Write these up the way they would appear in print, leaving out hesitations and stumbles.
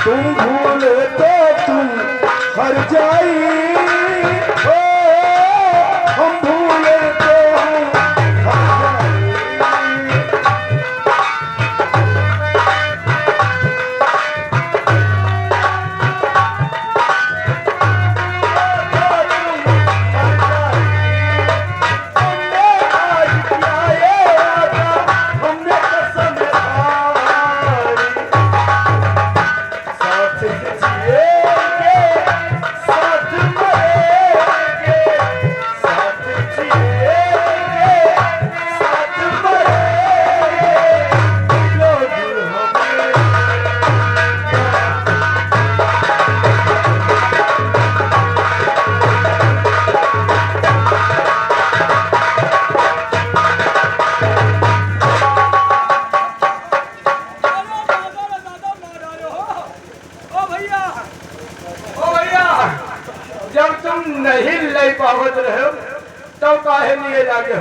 तुम भूले तो तुम हर जाई, ओ हम भूले तो नहीं ले पावत रहे तो काहे लिए लागे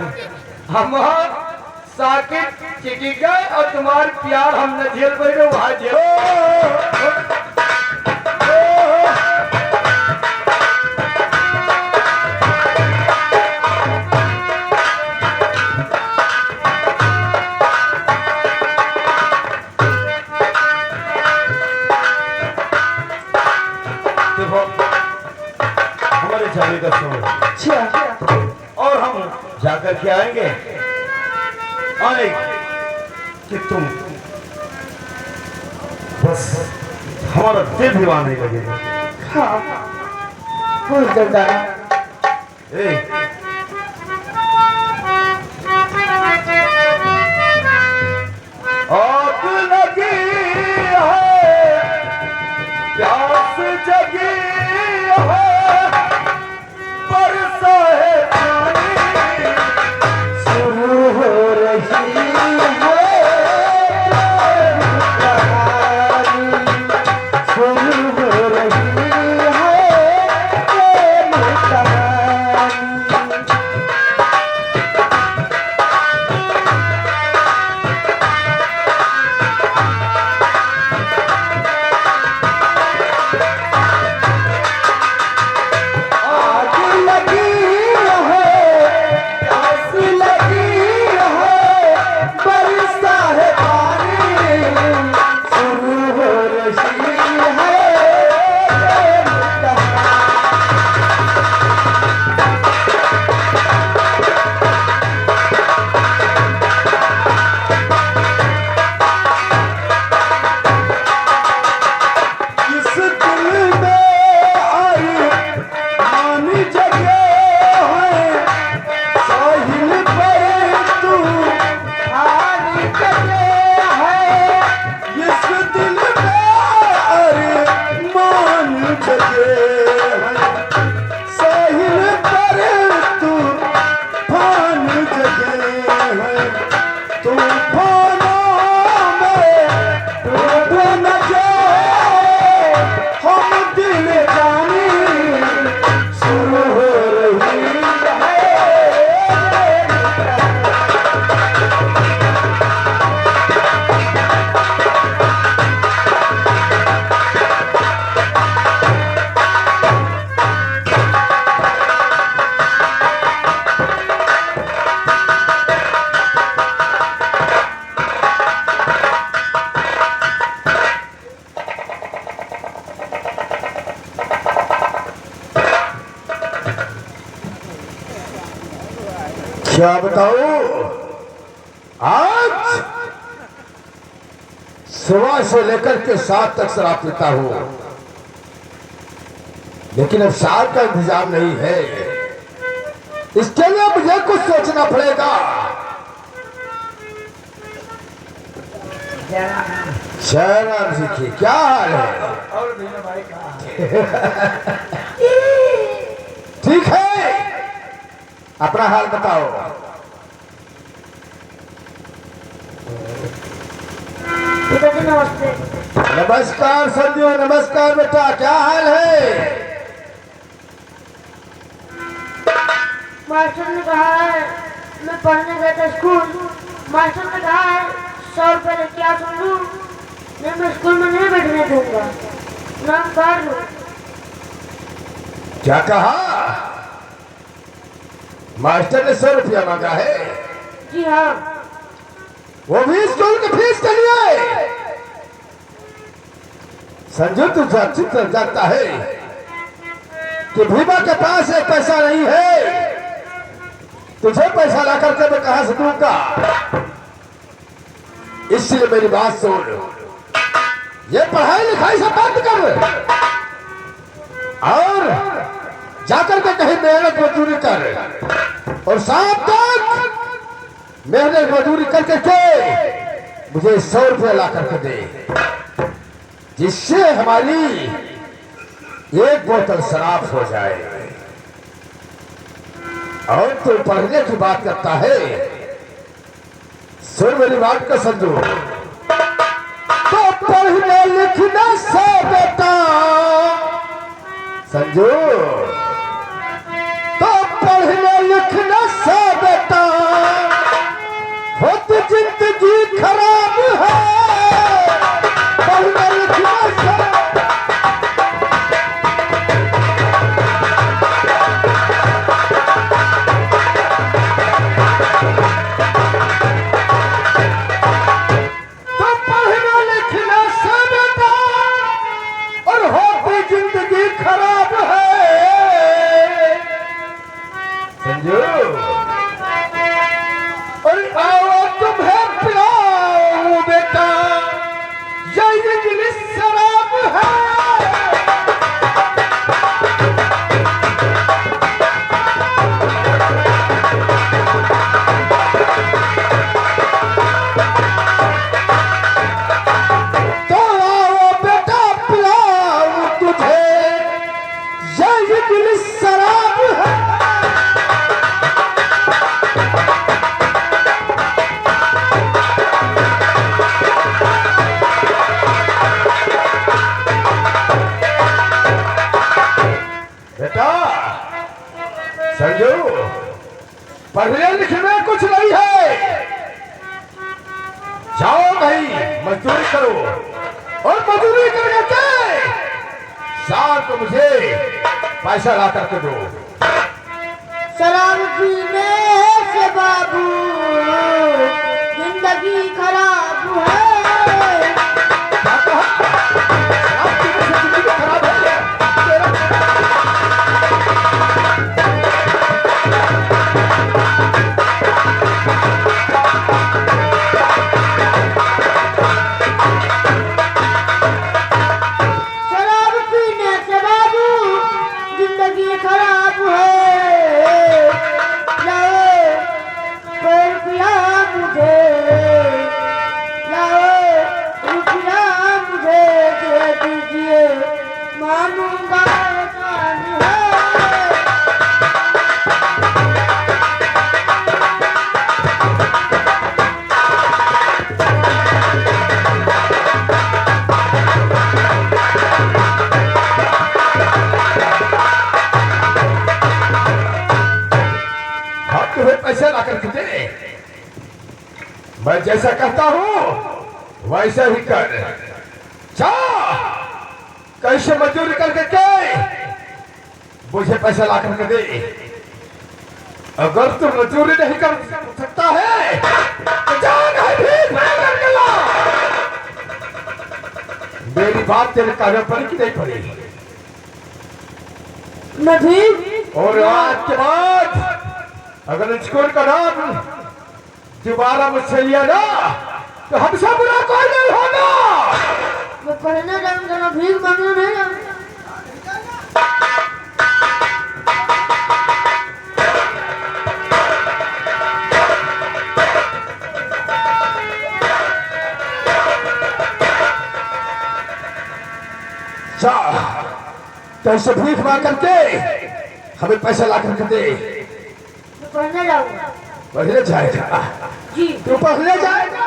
हम साकिट चिटी गए और तुम्हार प्यार हम न झेल बैठे भाजे जाने का समय और हम जाकर के आएंगे आए कि तुम बस हमारा दिल दीवाने लगेगा। हाँ आग लगी है प्यास जगी है क्या बताओ आज सुबह से लेकर के 7 तक शराब पीता हूं, लेकिन अब शाम का इंतजाम नहीं है। इसके लिए मुझे कुछ सोचना पड़ेगा। शहराम जी की क्या हाल है? ठीक है, अपना हाल बताओ। नमस्ते। नमस्कार संजू, नमस्कार बेटा, क्या हाल है? मास्टर ने कहा है, मैं पढ़ने गया था स्कूल, मास्टर ने कहा है 100 रुपए लेके आ सुन लूं, नहीं मैं स्कूल में नहीं बैठने दूंगा। नमस्कार लो। क्या कहा? मास्टर ने 100 रुपया मांगा है, जी हाँ। वो भी स्कूल की फीस के लिए। संजू तू अच्छी तरह जानता है कि भीमा के पास एक पैसा नहीं है। तुझे पैसा ला करके मैं कहां से दूंगा? इसलिए मेरी बात सुन, ये पढ़ाई लिखाई से बंद कर और जाकर के कहीं मेहनत मजदूरी कर, और शाम तक मेहनत मजदूरी करके के मुझे 100 रुपया ला करके दे, जिससे हमारी एक बोतल शराब हो जाए। और तू पढ़ने की बात करता है, सुन मेरी बात को संजू। तो पढ़ने लिखने से बेटा संजू, तो पढ़ने लिखने से बेटा होती जिंदगी खराब है। पढ़ने लिखने से खराब है संजू। और आओ तुम्हें पिलाऊं बेटा, ये इंग्लिश शराब है। तो आओ बेटा पिलाऊं तुझे, ये इंग्लिश शराब है। बेटा संजू, पढ़ने लिखने कुछ नहीं है। जाओ भाई मजदूरी करो, और मजदूरी करके शाम को मुझे पैसा ला करके दो। शराब पीने से बाबू जिंदगी खराब है। क्या कहा? शराब पीने से जिंदगी खराब है? शराब पीने से बाबू जिंदगी खराब है। लाओ 100 रुपया मुझे, लाओ रुपया मुझे दे दीजिए, मानूंगा एहसान है। हम तुम्हें पैसे ला करके दे, मैं जैसा कहता हूं वैसा ही कर। जा कैसे मजदूरी करके मुझे पैसा ला करके दे। अगर तू मजदूरी नहीं कर सकता है तो जा नहीं भीख मांग करके ला। मेरी बात तेरे कानों पर की नहीं पड़ी। मैं ठीक। और आज के बाद अगर स्कूल का नाम दोबारा मुझसे लिया ना तो हमसे बुरा कोई नहीं होगा। मैं पढ़ने जाऊंगा ना, भीख मांगने नहीं जाऊंगा। जा तो ऐसे भीख मांग करके हमें पैसा ला करके दे। मैं पढ़ने जाऊंगा। पढ़ने जाएगा? जी। तू पढ़ने जाएगा?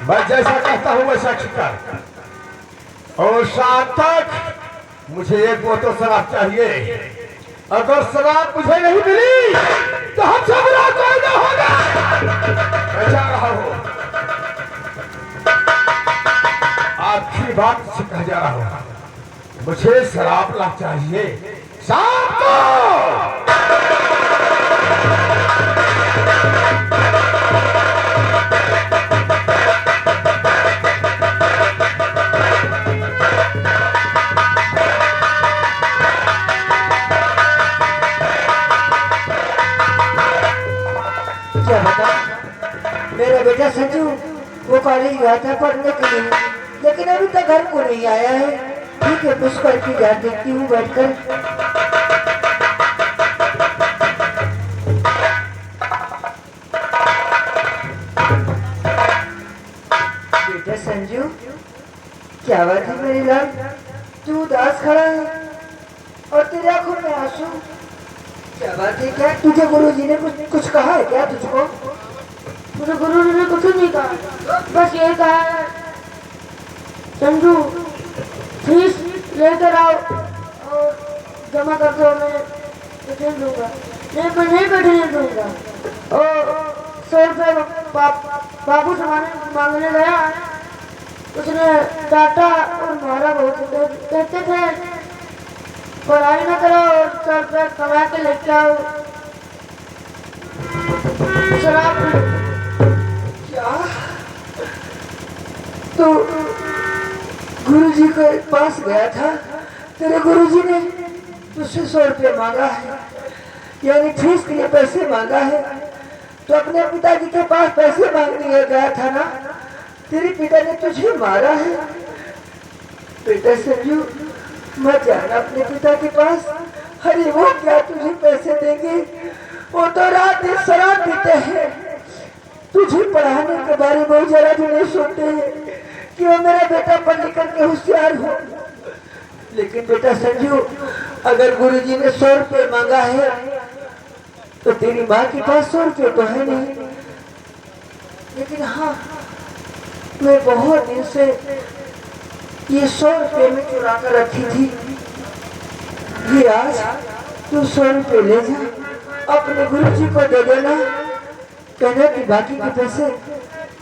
मैं जैसा कहता हूं वैसा कर, और शाम तक मुझे एक बोतल शराब चाहिए। अगर शराब मुझे नहीं मिली तो हमसे बुरा कोई न होगा। मैं जा रहा हूँ, आखिरी बात से कह जा रहा हूँ, मुझे शराब ला चाहिए शाम को। क्या बता, मेरा बेटा संजू वो कॉलेज गया था पढ़ने के लिए, लेकिन अभी तक घर को नहीं आया है। ठीक है, उसको इंतजार देखती हूँ बैठकर। बेटा संजू, क्या बात है मेरी लाल, तू उदास खड़ा है और तेरे आंखों में आंसू। क्या बात है, क्या तुझे गुरुजी ने कुछ कहा है क्या तुझको? मुझे गुरुजी ने कुछ नहीं कहा, बस ये कहा है संजू फीस लेकर आओ और जमा कर दो, मैं तुझे दूंगा। नहीं, मैं नहीं बैठने दूंगा। और 100 रुपये बाबू से मांगने गया, उसने डांटा और मारा बहुत। कहते थे पढ़ाई न करो और 100 रुपये कमा के लेके आओ, शराब। क्या तो गुरुजी के पास गया था, तेरे गुरुजी ने तुझसे 100 रुपये मांगा है, यानी फीस के लिए पैसे मांगा है। तो अपने पिताजी के पास पैसे मांगने गया था ना, तेरे पिता ने तुझे मारा है। बेटा संजू, मत जाना अपने पिता के पास। अरे वो क्या तुझे पैसे देंगे, वो तो रात दिन शराब पीते हैं। तुझे पढ़ाने के बारे में जरा भी नहीं सोचते हैं कि वो मेरा बेटा पढ़ लिख करके होशियार हो। लेकिन बेटा संजू, अगर गुरुजी ने 100 रुपये मांगा है तो तेरी माँ के पास 100 रुपये तो है नहीं। लेकिन हाँ, मैं बहुत दिन से ये 100 रुपये में चुरा कर रखी थी। ये आज तू 100 रुपये ले जा, अपने गुरुजी को दे देना, कहना कि बाकी के पैसे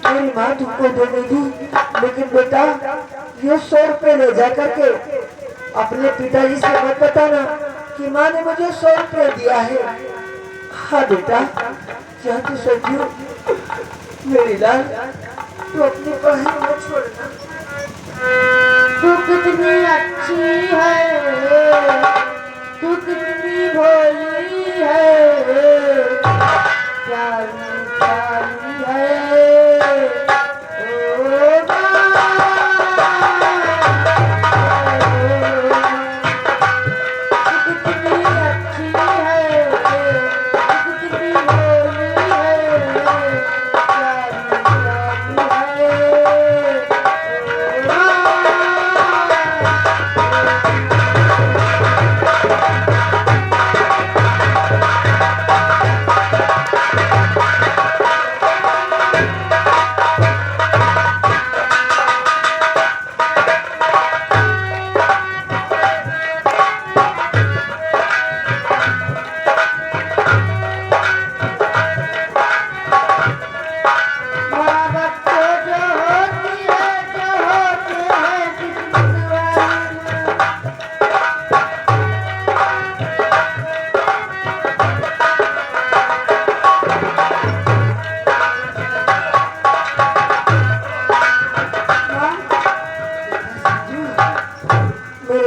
मेरी माँ तुमको दे देगी। लेकिन बेटा, ये 100 रुपये ले जा करके अपने पिताजी से मत बताना कि माँ ने मुझे 100 रुपये दिया है। हाँ बेटा, क्या तू संजू, मेरी लाल, तू अपनी पढ़ाई मत छोड़ना। तू कितनी अच्छी है, तू कितनी भोली है, प्यारी प्यारी है ओ तू कितनी अच्छी है, तू कितनी भोली है, प्यारी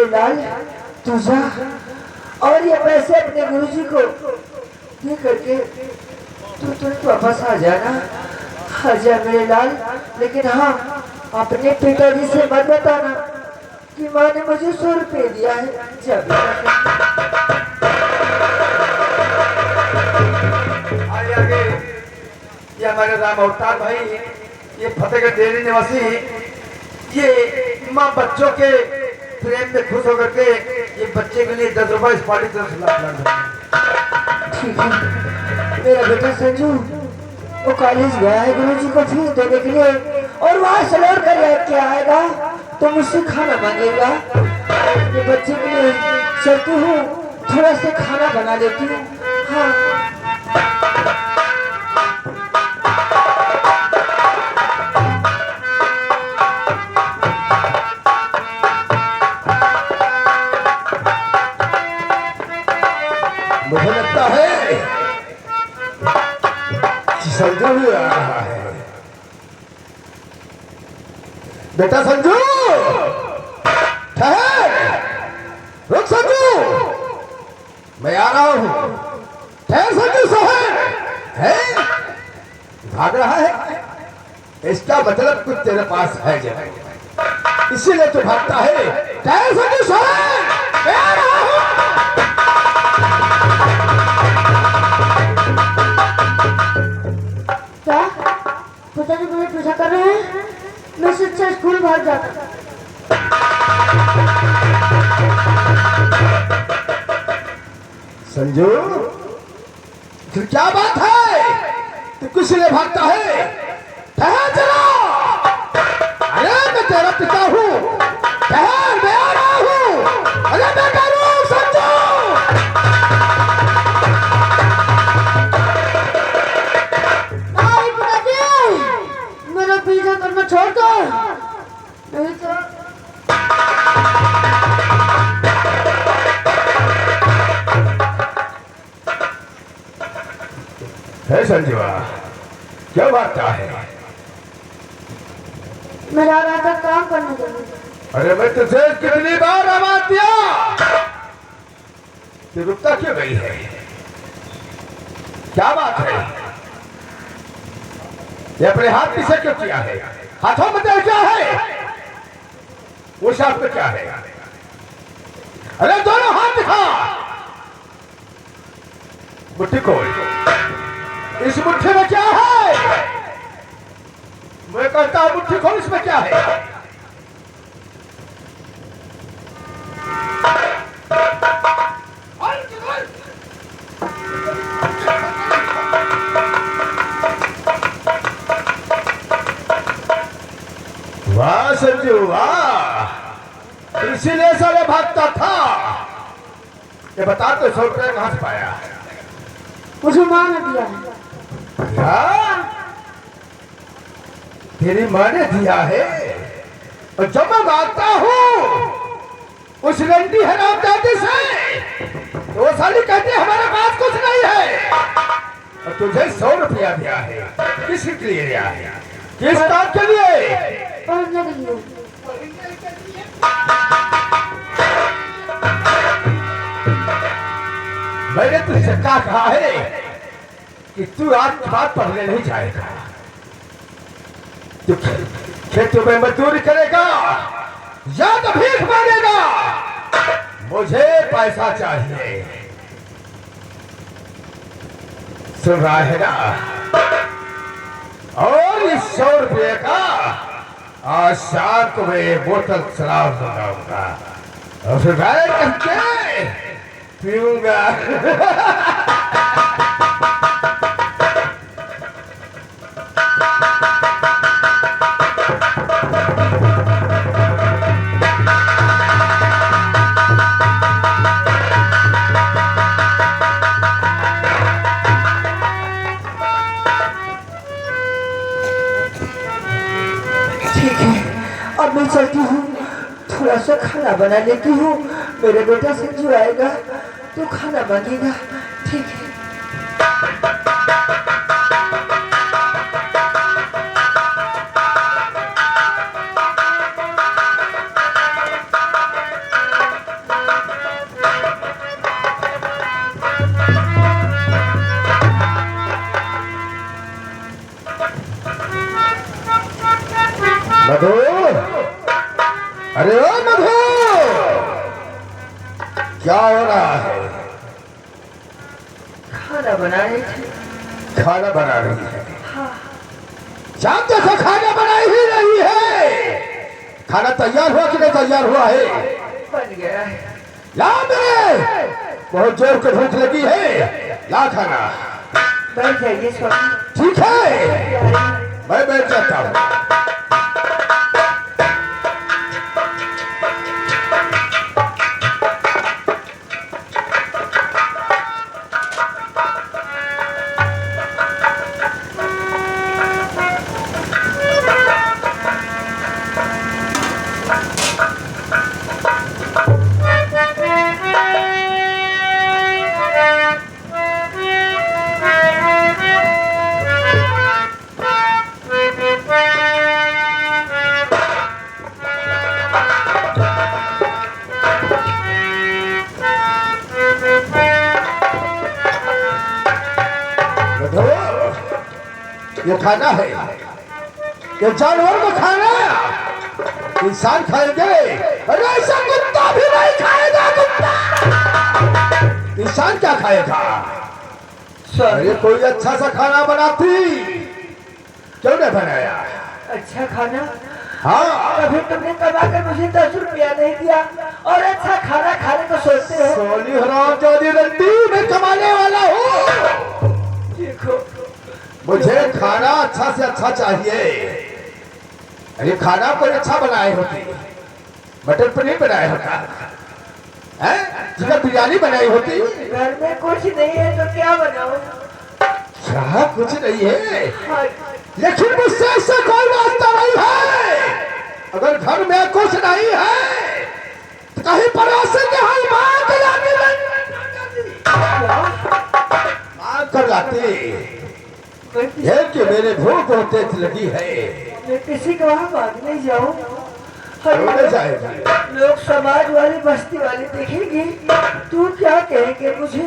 प्यारी है तुझा और ये पैसे अपने गुरुजी को दे करके तू तुरंत वापस आ जाना। आ जा मेरे लाल। लेकिन हाँ, अपने पिताजी से मत बताना कि माँ ने मुझे 100 रुपये दिया है। जब आगे आगे ये हमारे राम अवतार भाई, ये फतेहगढ़ डेरी निवासी, ये माँ बच्चों के प्रेम में खुश होकर के ये बच्चे के लिए 10 रुपए इस पार्टी तरफ से लाभ। ठीक है, मेरा बेटा संजू वो कॉलेज गया है गुरुजी को फीस देने के लिए, और वहाँ से लौट कर क्या आएगा तो मुझसे खाना मांगेगा। ये बच्चे के लिए चलती हूँ थोड़ा सा खाना बना लेती हूँ। हाँ मुझे लगता है कि संजू भी आ रहा है। बेटा संजू, ठहर, रुक संजू, मैं आ रहा हूं। ठहर संजू, सोहर है, भाग रहा है। इसका मतलब कुछ तेरे पास है जब, इसीलिए तू भागता है। ठहर संजू, सोहर, मैं आ रहा हूं। क्या पिताजी मुझे पीछा कर रहे हैं? मैं सच्चा स्कूल भाग जाता। संजू, फिर क्या बात है? तू किस लिए भागता है? ठहर जरा, अरे मैं तेरा पिता हूँ। ठहर, मैं आ रहा हूँ। अरे मैं कह रहा हूँ संजू। नहीं पिताजी, मेरा पीछा करना छोड़ दो, नहीं तो है संजीवा, क्या भागता है? मैं जा रहा था काम करने के लिए। अरे मैं तुझे कितनी बार आवाज दिया, तू रुकता क्यों गई है? क्या बात है? ये अपने हाथ पीछे क्यों किया है? हाथों में तेरे क्या है? उस हाथ में क्या है? अरे दोनों हाथ दिखा। मुट्ठी खोल। इस मुट्ठी में क्या है? मैं कहता हूं मुट्ठी खोल, इसमें क्या है? वाह संजू वाह, इसीलिए सारे भागता था। ये बता तो 100 रुपया कहां से पाया? मुझे माँ ने दिया है। क्या? तेरी माँ ने दिया है? और जब मैं मांगता हूँ उस रंडी हरामजादी से, तो वो साली कहती है हमारे पास कुछ नहीं है। और तुझे 100 रुपया दिया है, किस लिए दिया है? किस काम के लिए? पढ़ने के लिए। मैंने तुझसे क्या कहा है कि तू आज के बाद पढ़ने नहीं जाएगा, तू खेतों में मजदूरी करेगा या तो भीख मांगेगा। मुझे पैसा चाहिए, सुन रहा है ना? और इस 100 रुपये का आज शाम को मैं बोतल शराब लगाऊंगा और फिर बैठ करके पीऊंगा। ठीक है, अब मैं चलती हूँ, थोड़ा सा खाना बना लेती हूँ। मेरे बेटा संजू आएगा तो खाना मांगेगा। ठीक है। मधु, अरे ओ मधु, क्या हो रहा है? खाना बना रही थी। खाना बना रही है? हाँ। जानते से खाना बनाई ही नहीं है। खाना तैयार हुआ कि नहीं तैयार हुआ है? बन गया है। ला मेरे, बहुत जोर से भूख लगी है, ला खाना। बैठ जाइए स्वामी। ठीक है, मैं बैठ जाता हूँ। ये खाना है, ये जानवर को खाना, इंसान खाएंगे, अरे ऐसा कुत्ता भी नहीं खाएगा। कुत्ता इंसान क्या खाएगा? अरे कोई अच्छा सा खाना बनाती, क्यों नहीं बनाया? अच्छा खाना? हाँ, कभी तुमने कमा कर मुझे 10 रुपया नहीं दिया और अच्छा खाना खाने को सोचते हो? सोनी हराम चौधरी रंडी, मैं कमाने वाला हूँ। देखो मुझे खाना अच्छा से अच्छा चाहिए। अरे खाना कोई अच्छा बनाए होती, मटर पनीर बनाया होता है, चिकन बिरयानी बनाई होती। घर में कुछ नहीं है तो क्या बनाऊं? क्या कुछ नहीं है? हाँ, लेकिन मुझसे ऐसा कोई रास्ता नहीं है। अगर घर में कुछ नहीं है तो कहीं पड़ोसी के यहाँ मांग कर लाती। ये कि मेरे भूख बहुत तेज लगी है। मैं किसी को वहाँ मांगने जाऊँ, रोने जाएगी। लोग समाज वाले बस्ती वाले देखेंगे, तू क्या कहेंगे मुझे?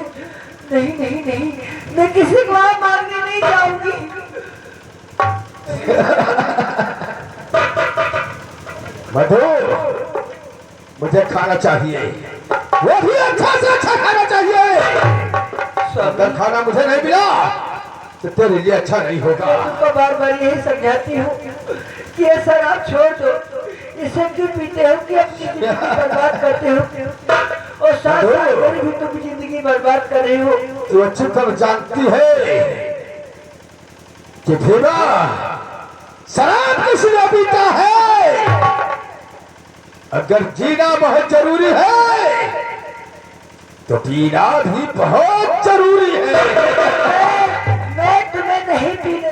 नहीं नहीं नहीं, मैं किसी को वहाँ मांगने नहीं जाऊंगी। मधु, मुझे खाना चाहिए, वो भी अच्छा से अच्छा खाना चाहिए। अगर खाना मुझे नहीं मिला तो तेरे लिए अच्छा नहीं होगा। तुमको बार बार यही समझाती हूँ कि ये शराब छोड़ दो, इसे क्यों पीते हो कि अपनी जिंदगी बर्बाद करते हो और साथ साथ मेरी भी तुम जिंदगी बर्बाद कर रहे हो। तू अच्छी तरह जानती है कि भीमा शराब किसने पीता है। अगर जीना बहुत जरूरी है तो पीना भी बहुत जरूरी है। मैं तुम्हें नहीं पीने।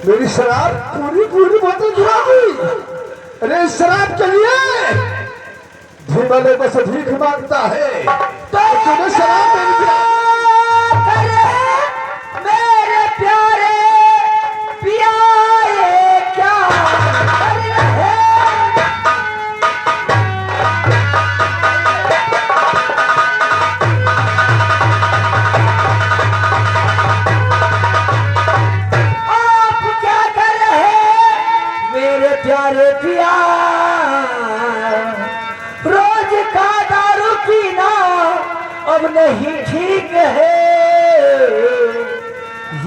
मेरी शराब पूरी पूरी बोतल गिरा दी। अरे शराब के लिए भीमा लोगों से भीख मांगता है तो तुम्हें शराब नहीं दिया। मेरे प्यारे पियाए क्या प्यारे पिया, रोज का दारू पीना अब नहीं ठीक है।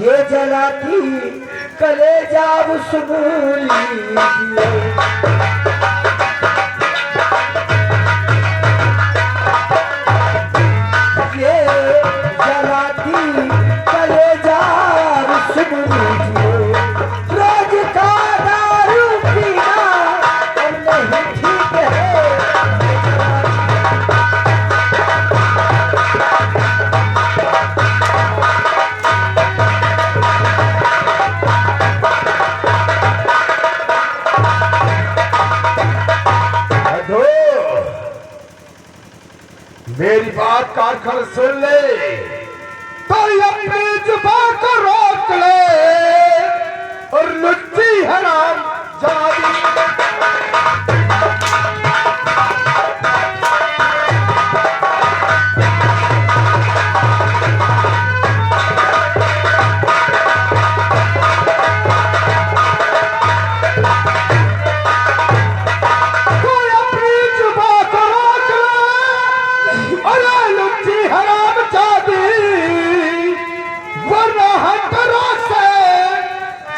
ये जलाती कलेजा उसूली ये जलाती कलेजा उसूली रोज का दारू पीना अब नहीं ठीक है। मेरी बात कारखान सुन ले तो अपनी जुबान को रोक ले और लुच्ची हराम जादी।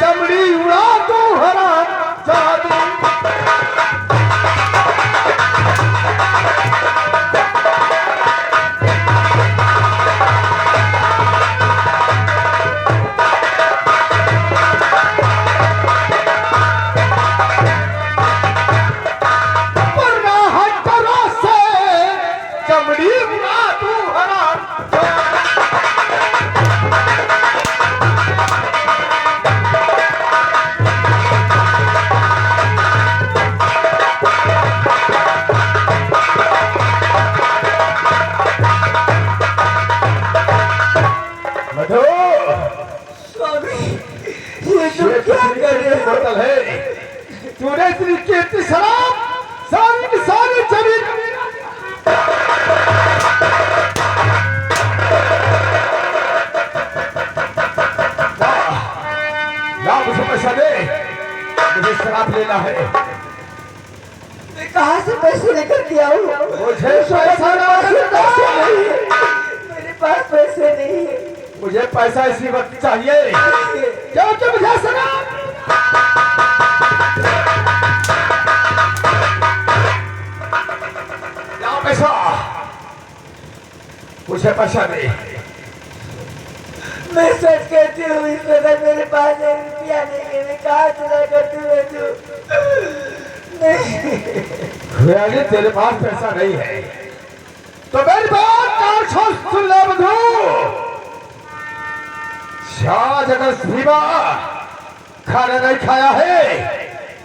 चमड़ी उड़ा दो हराम जादी। कहाँ से पैसे लेकर के आऊँ? मुझे पैसा मेरे पास पैसे नहीं है। मुझे पैसा इसी वक्त चाहिए क्योंकि मुझे सुना पैसा, मुझे पैसा नहीं। मैं सच कहती हूँ इस वक्त मेरे पास रुपया नहीं है। मैं कहाँ चला करती हूँ? नहीं, तेरे पास पैसा नहीं है तो मेरी बात सुन ले बंधु। आज अगर सीमा खाना नहीं खाया है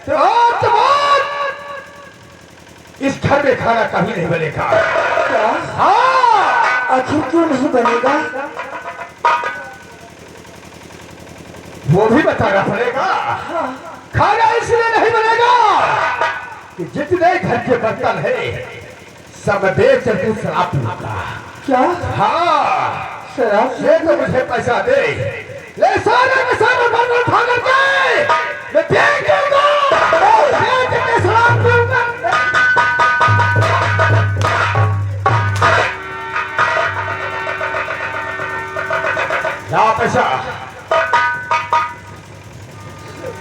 तो आज बाद इस घर में खाना कभी नहीं बनेगा। क्या? हाँ, आखिर क्यों नहीं बनेगा? वो भी बताना पड़ेगा। खाना इसलिए नहीं बनेगा कि जितने घर के बर्तन है सब बेच के शराब पीऊंगा। क्या? हाँ, शराब? ये तो मुझे पैसा दे, ले सारे के सारे बर्तन उठा करके मैं फेंक दूंगा, बेच के शराब पीऊंगा। क्या पैसा?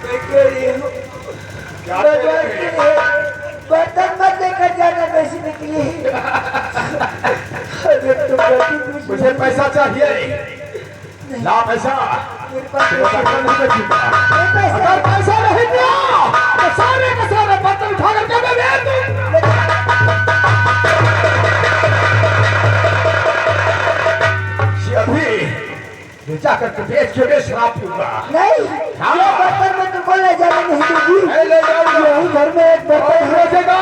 मैं कह रही हूँ भगवान के लिए बर्तन मत लेकर जाना, पैसे निकले। अगर तुम गलती कुछ मुझे पैसा चाहिए, ला पैसा। मेरे पास अगर पैसा नहीं दिया तो सारे के सारे बर्तन उठा करके मैं बेच दूंगा। अभी जाकर के बेच के मैं शराब पीऊंगा। नहीं, ये बर्तन में तुमको ले जाने नहीं दूंगी। मैं ले जाऊंगा। यही घर में एक बर्तन है। बेचेगा।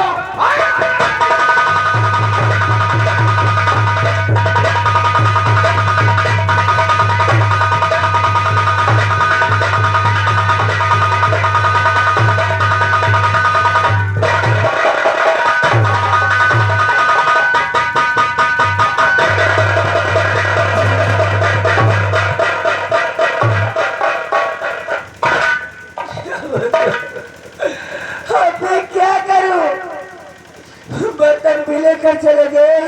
अब मैं क्या करूं? बर्तन भी लेकर चले गए।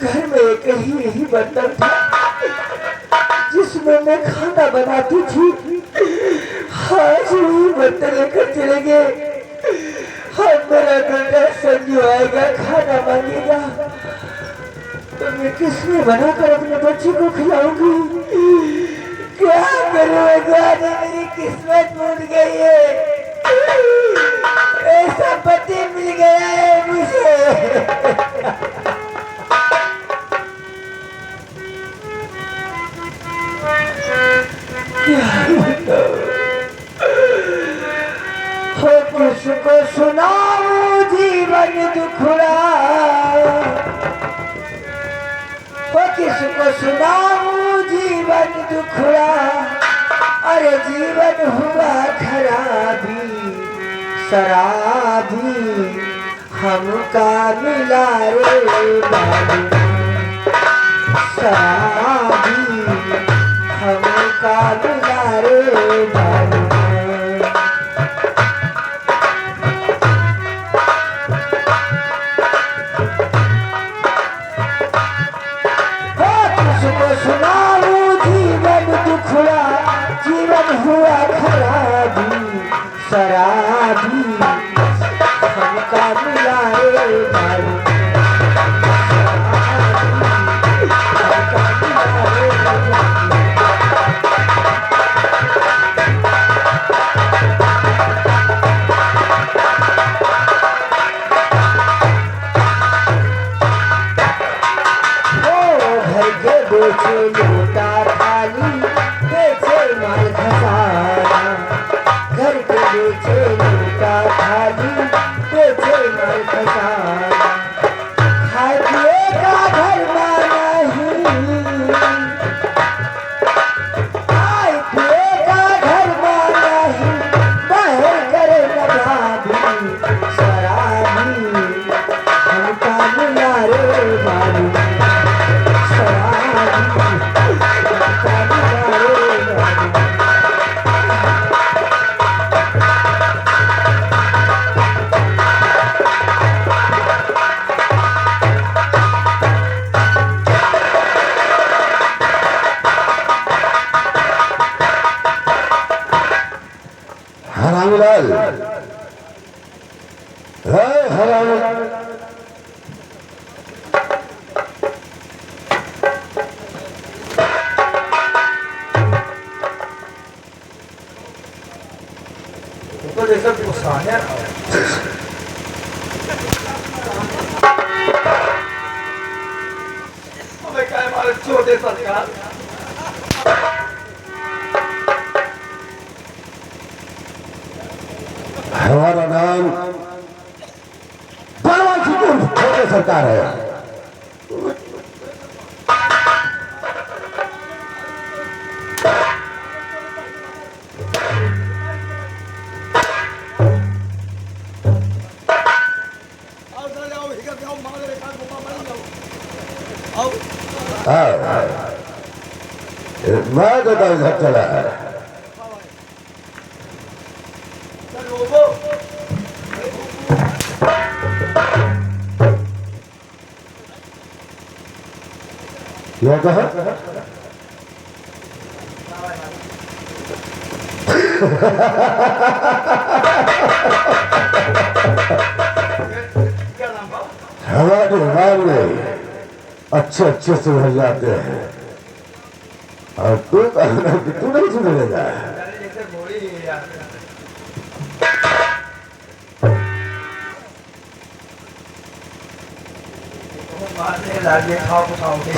घर में एक ही यही बर्तन था जिसमें मैं खाना बनाती थी। आज वही बर्तन लेकर चले गए। अब मेरा बेटा संजू आएगा, खाना मांगेगा तो मैं किसमें बनाकर अपने बच्चे को खिलाऊंगी? क्या करूं भगवान, मेरी किस्मत फूट गई है। ऐसा पति मिल गया है मुझे। हो किसको सुनाऊं जीवन दुखड़ा, हो किसको सुनाऊं जीवन दुखड़ा। अरे जीवन हुआ खराबी शराबी हमका मिला रे बाबू। शराबी हमका मिला रे बाबू। सुनाऊं जीवन दुखड़ा, जीवन हुआ खराबी शराबी हमका मिला रे बाबू। हमका मिला रे बाबू। बेचे लोटा थाली, बेचे माल खसाना। घर के बेचे लोटा थाली, बेचे माल खसाना। खाए पिए का घर माना ही, खाए पिए का घर माना ही, बाहर करे नवाबी शराबी हमका मिला रे बाबू। लाल हरामी तो जैसे गुस्सा है हमें क्या हमारे छोटे सरकार हमारा नाम परवासी छोटे सरकार है। मैं तो घर चला क्या कहा? हमारे मामले अच्छे अच्छे सुधर जाते हैं और तू कहना कि तू नहीं सुधरेगा। जैसे घोड़ी यार मारने लागे खाओ तो खाओगे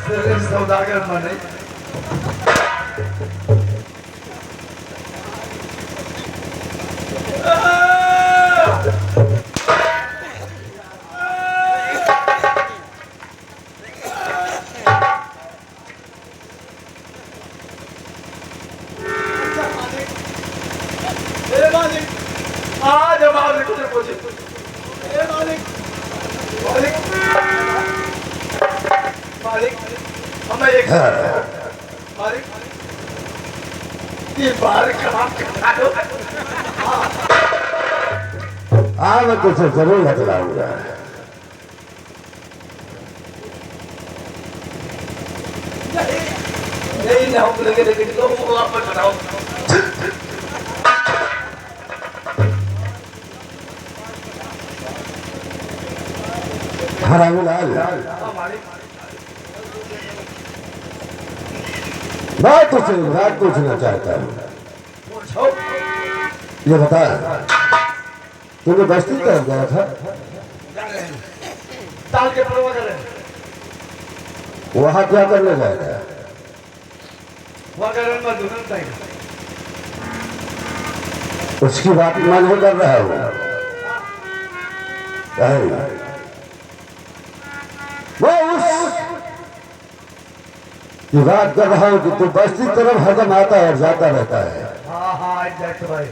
सिर्फ सौदागर मने आज हमारे कुछ पूछे मालिक मालिक मालिक हमें एक मालिक ये बार कमाम खा दो मैं तुझे जरूर बतलाऊंगा। नहीं ना हम लगे लेकिन तो वापस बनाओ हरामी लाल मैं तुझसे एक बात पूछना चाहता हूँ। ये बता तूने बस्ती तरफ गया था ताल के परवा कर रहे वहां क्या करने गया था? वहां कर रहे मैं दुकान तक उसकी बात मैं नहीं कर रहा हूँ। वो उस की बात कर रहा हूँ कि तू बस्ती तरफ हरदम आता और जाता रहता है। हाँ एग्जैक्ट भाई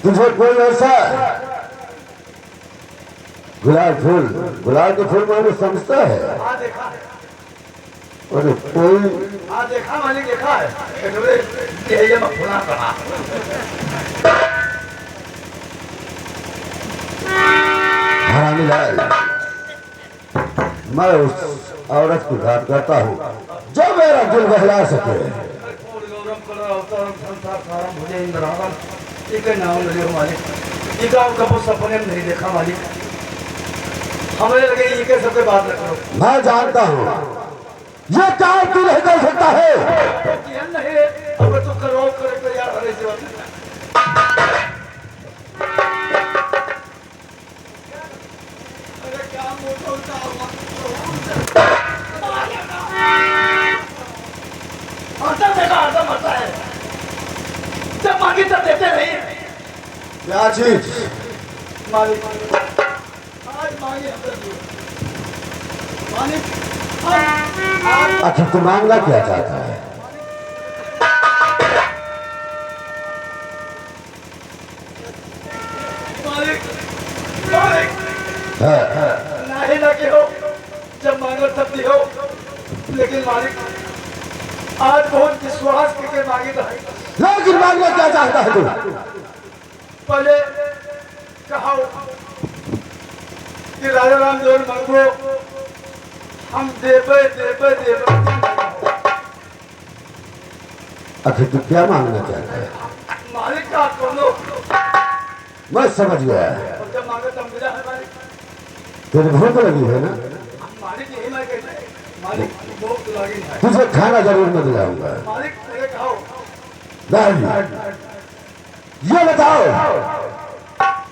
तुझे कोई ऐसा गुलाब के फूल मैंने समझता है। हाँ देखा अरे कोई हाँ देखा मैंने देखा है ये मैं भुला कहा हरामी लाल मैं उस औरत की बात करता हूँ जो मेरा दिल बहला सके। सपने में नहीं देखा मालिक हमें लगे ये के सबके बात न करो मैं जानता हूँ ये काम तू नहीं कर सकता है। नहीं अब तो करो करे यार हरे से बात अरे क्या मोटा मरता है जब मांगे तब देते नहीं क्या चीज? मालिक आज मांगे मालिक अच्छा तू मांगना क्या चाहता है? मालिक मालिक नहीं लगे हो जब मांगो तब दी हो लेकिन मालिक आज बहुत विश्वास करके मांगी तो लेकिन मांगना क्या चाहता है तू? पहले कहा कि राजा राम जोर मांगो हम देवे देवे देवे आखिर तू क्या मांगना चाहता है? मालिक का दोनों मैं समझ गया। और जब मांगे तब मिला है मालिक। तेरी भूख लगी है ना? मालिक यही मैं कहते हैं, मालिक भूख लगी है। तुझे खाना जरूर मैं दिलाऊंगा। मालिक मेरे कहो नहीं, ये बताओ